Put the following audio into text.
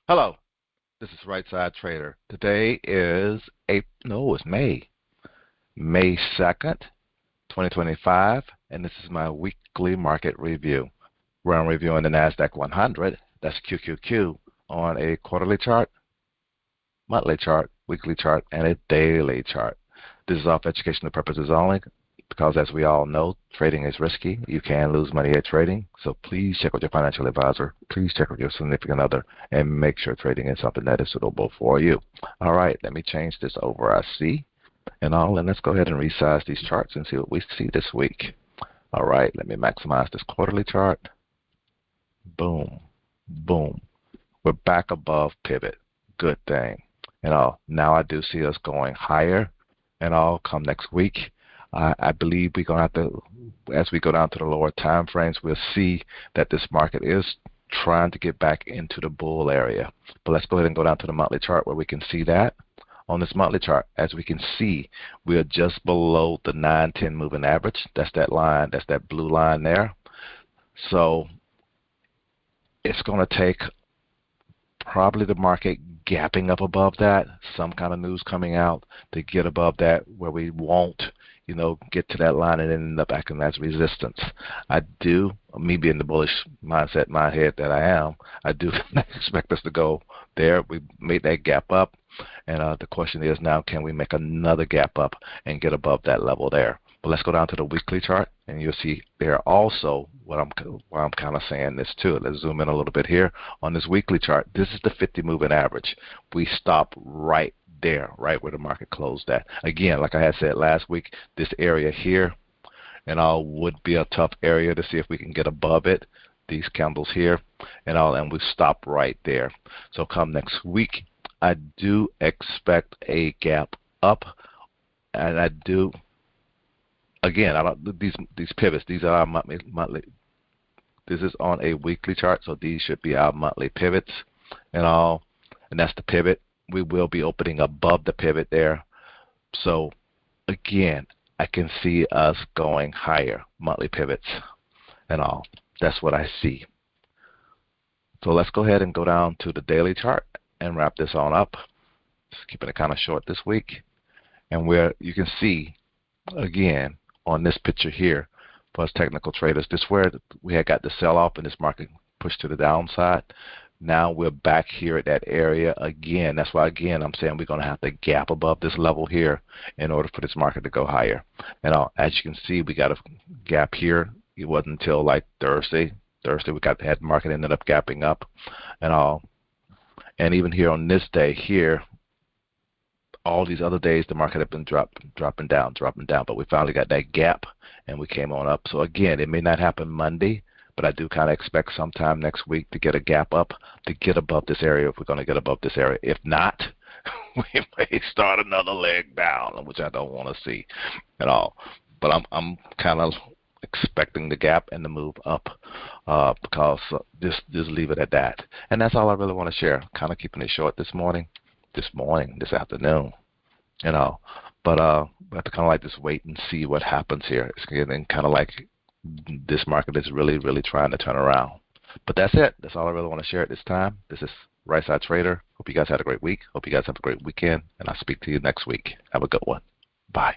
Hello, this is Right Side Trader. Today is it's May 2nd, 2025, and this is my weekly market review, where I'm reviewing the NASDAQ 100, that's QQQ, on a quarterly chart, monthly chart, weekly chart, and a daily chart. This is all for educational purposes only, because as we all know, trading is risky. You can lose money at trading, so please check with your financial advisor. Please check with your significant other and make sure trading is something that is suitable for you. All right, let me change this over. I see and let's go ahead and resize these charts and see what we see this week. All right, let me maximize this quarterly chart. Boom, boom. We're back above pivot. Good thing. Now I do see us going higher come next week. I believe we're going to have to, as we go down to the lower time frames, we'll see that this market is trying to get back into the bull area. But let's go ahead and go down to the monthly chart where we can see that. On this monthly chart, as we can see, we are just below the 9-10 moving average. That's that line. That's that blue line there. So it's going to take probably the market gapping up above that, some kind of news coming out to get above that where we won't, get to that line and then end up acting as resistance. I do, me being the bullish mindset, my head that I am, I do expect us to go there. We made that gap up, and the question is now, can we make another gap up and get above that level there? But let's go down to the weekly chart, and you'll see there also why I'm kind of saying this too. Let's zoom in a little bit here. On this weekly chart, this is the 50 moving average. We stop right there, right where the market closed at. Again, like I had said last week, this area here would be a tough area to see if we can get above it. These candles here and we stop right there. So come next week, I do expect a gap up, and I do. Again, these pivots. These are our monthly. This is on a weekly chart, so these should be our monthly pivots and that's the pivot. We will be opening above the pivot there. So again, I can see us going higher, monthly pivots That's what I see. So let's go ahead and go down to the daily chart and wrap this on up. Just keeping it kind of short this week, and where you can see again on this picture here for us technical traders, this is where we had got the sell-off and this market pushed to the downside. Now we're back here at that area again. That's why, again, I'm saying we're going to have to gap above this level here in order for this market to go higher. As you can see, we got a gap here. It wasn't until like Thursday we had the market ended up gapping up and even here on this day here, all these other days the market had been dropping down, but we finally got that gap and we came on up. So again, it may not happen Monday, but I do kind of expect sometime next week to get a gap up to get above this area if we're going to get above this area. If not, we may start another leg down, which I don't want to see at all. But I'm kind of expecting the gap and the move up because just leave it at that. And that's all I really want to share. Kind of keeping it short this afternoon, but we have to kind of like just wait and see what happens here. It's getting kind of like this market is really, really trying to turn around. But that's it. That's all I really want to share at this time. This is Right Side Trader. Hope you guys had a great week. Hope you guys have a great weekend, and I'll speak to you next week. Have a good one. Bye.